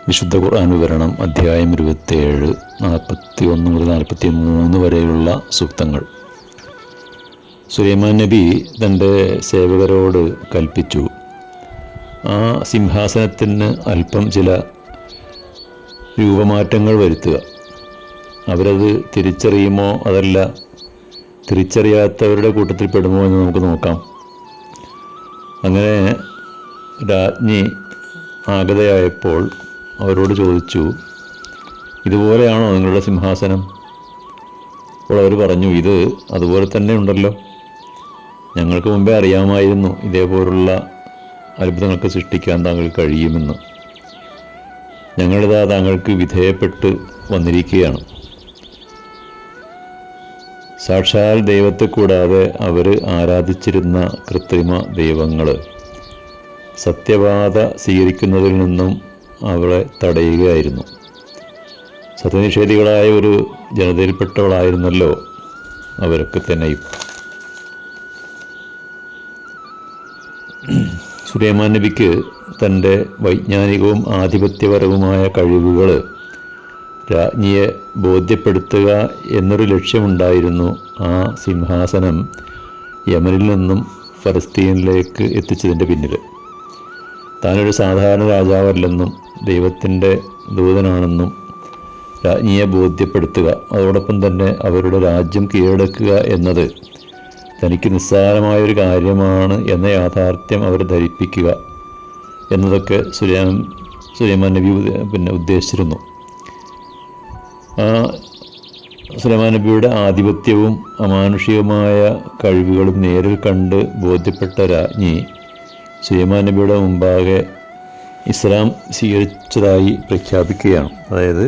വിശുദ്ധ ഖുർആൻ വിവരണം അധ്യായം 27 41 മുതൽ 43 വരെയുള്ള സൂക്തങ്ങൾ. സുലൈമാൻ നബി തൻ്റെ സേവകരോട് കൽപ്പിച്ചു, ആ സിംഹാസനത്തിന് അല്പം ചില രൂപമാറ്റങ്ങൾ വരുത്തുക. അവരത് തിരിച്ചറിയുമോ അതല്ല തിരിച്ചറിയാത്തവരുടെ കൂട്ടത്തിൽ പെടുമോ എന്ന് നമുക്ക് നോക്കാം. അങ്ങനെ രാജ്ഞി ആഗതയായപ്പോൾ അവരോട് ചോദിച്ചു, ഇതുപോലെയാണോ നിങ്ങളുടെ സിംഹാസനം? അപ്പോൾ അവർ പറഞ്ഞു, ഇത് അതുപോലെ തന്നെ ഉണ്ടല്ലോ. ഞങ്ങൾക്ക് മുമ്പേ അറിയാമായിരുന്നു ഇതേപോലുള്ള അത്ഭുതങ്ങൾക്ക് സൃഷ്ടിക്കാൻ താങ്കൾക്ക് കഴിയുമെന്ന്. ഞങ്ങളിതാ താങ്കൾക്ക് വിധേയപ്പെട്ട് വന്നിരിക്കുകയാണ്. സാക്ഷാൽ ദൈവത്തെ കൂടാതെ അവർ ആരാധിച്ചിരുന്ന കൃത്രിമ ദൈവങ്ങൾ സത്യവാദ സ്വീകരിക്കുന്നതിൽ നിന്നും അവളെ തടയുകയായിരുന്നു. സത്യനിഷേധികളായ ഒരു ജനതയിൽപ്പെട്ടവളായിരുന്നല്ലോ അവരൊക്കെ തന്നെയും. സുലൈമാൻ നബിക്ക് തൻ്റെ വൈജ്ഞാനികവും ആധിപത്യപരവുമായ കഴിവുകൾ രാജ്ഞിയെ ബോധ്യപ്പെടുത്തുക എന്നൊരു ലക്ഷ്യമുണ്ടായിരുന്നു ആ സിംഹാസനം യമനിൽ നിന്നും ഫലസ്തീനിലേക്ക് എത്തിച്ചതിൻ്റെ പിന്നിൽ. താനൊരു സാധാരണ രാജാവല്ലെന്നും ദൈവത്തിൻ്റെ ദൂതനാണെന്നും രാജ്ഞിയെ ബോധ്യപ്പെടുത്തുക, അതോടൊപ്പം തന്നെ അവരുടെ രാജ്യം കീഴടക്കുക എന്നത് തനിക്ക് നിസ്സാരമായൊരു കാര്യമാണ് എന്ന യാഥാർത്ഥ്യം അവരെ ധരിപ്പിക്കുക എന്നതൊക്കെ സുലൈമാൻ നബി ഉദ്ദേശിച്ചിരുന്നു. ആ സുലൈമാൻ നബിയുടെ ആധിപത്യവും അമാനുഷികമായ കഴിവുകളും നേരിൽ കണ്ട് ബോധ്യപ്പെട്ട രാജ്ഞി സുലൈമാൻ നബിയുടെ മുമ്പാകെ ഇസ്ലാം സ്വീകരിച്ചതായി പ്രഖ്യാപിക്കുകയാണ്. അതായത്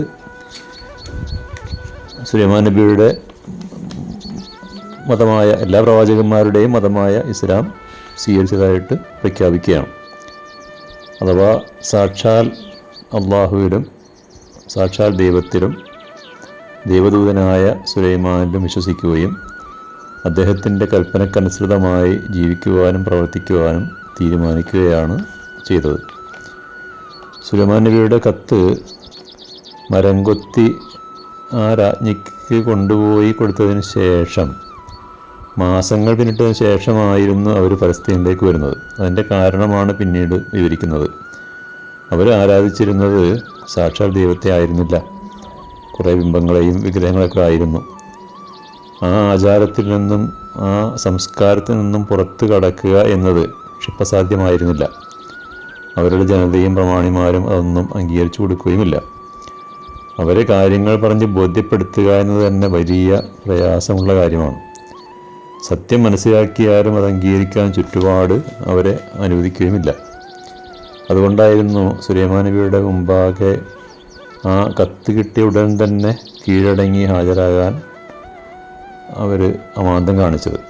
സുലൈമാൻ നബിയുടെ മതമായ എല്ലാ പ്രവാചകന്മാരുടെയും മതമായ ഇസ്ലാം സ്വീകരിച്ചതായിട്ട് പ്രഖ്യാപിക്കുകയാണ്. അഥവാ സാക്ഷാൽ അള്ളാഹുവിലും സാക്ഷാൽ ദൈവത്തിലും ദൈവദൂതനായ സുലൈമാനിലും വിശ്വസിക്കുകയും അദ്ദേഹത്തിൻ്റെ കൽപ്പനക്കനുസൃതമായി ജീവിക്കുവാനും പ്രവർത്തിക്കുവാനും തീരുമാനിക്കുകയാണ് ചെയ്തത്. സുലൈമാൻ നബിയുടെ കത്ത് മരം കൊത്തി ആ രാജ്ഞിക്ക് കൊണ്ടുപോയി കൊടുത്തതിന് ശേഷം മാസങ്ങൾ പിന്നിട്ടതിന് ശേഷമായിരുന്നു അവർ ഫലസ്തീനിലേക്ക് വരുന്നത്. അതിൻ്റെ കാരണമാണ് പിന്നീട് വിവരിക്കുന്നത്. അവർ ആരാധിച്ചിരുന്നത് സാക്ഷാൽ ദൈവത്തെ ആയിരുന്നില്ല, കുറേ ബിംബങ്ങളെയും വിഗ്രഹങ്ങളൊക്കെ ആയിരുന്നു. ആ ആചാരത്തിൽ നിന്നും ആ സംസ്കാരത്തിൽ നിന്നും പുറത്തു കടക്കുക എന്നത് ക്ഷിപ്രസാധ്യമായിരുന്നില്ല. അവരുടെ ജനതയും പ്രമാണിമാരും അതൊന്നും അംഗീകരിച്ചു കൊടുക്കുകയുമില്ല. അവരെ കാര്യങ്ങൾ പറഞ്ഞ് ബോധ്യപ്പെടുത്തുക എന്നത് തന്നെ വലിയ പ്രയാസമുള്ള കാര്യമാണ്. സത്യം മനസ്സിലാക്കിയാലും അത് അംഗീകരിക്കാൻ ചുറ്റുപാട് അവരെ അനുവദിക്കുകയുമില്ല. അതുകൊണ്ടായിരുന്നു സുലൈമാൻ നബിയുടെ മുമ്പാകെ ആ കത്ത് കിട്ടിയ ഉടൻ തന്നെ കീഴടങ്ങി ഹാജരാകാൻ അവർ അമാന്തം കാണിച്ചത്.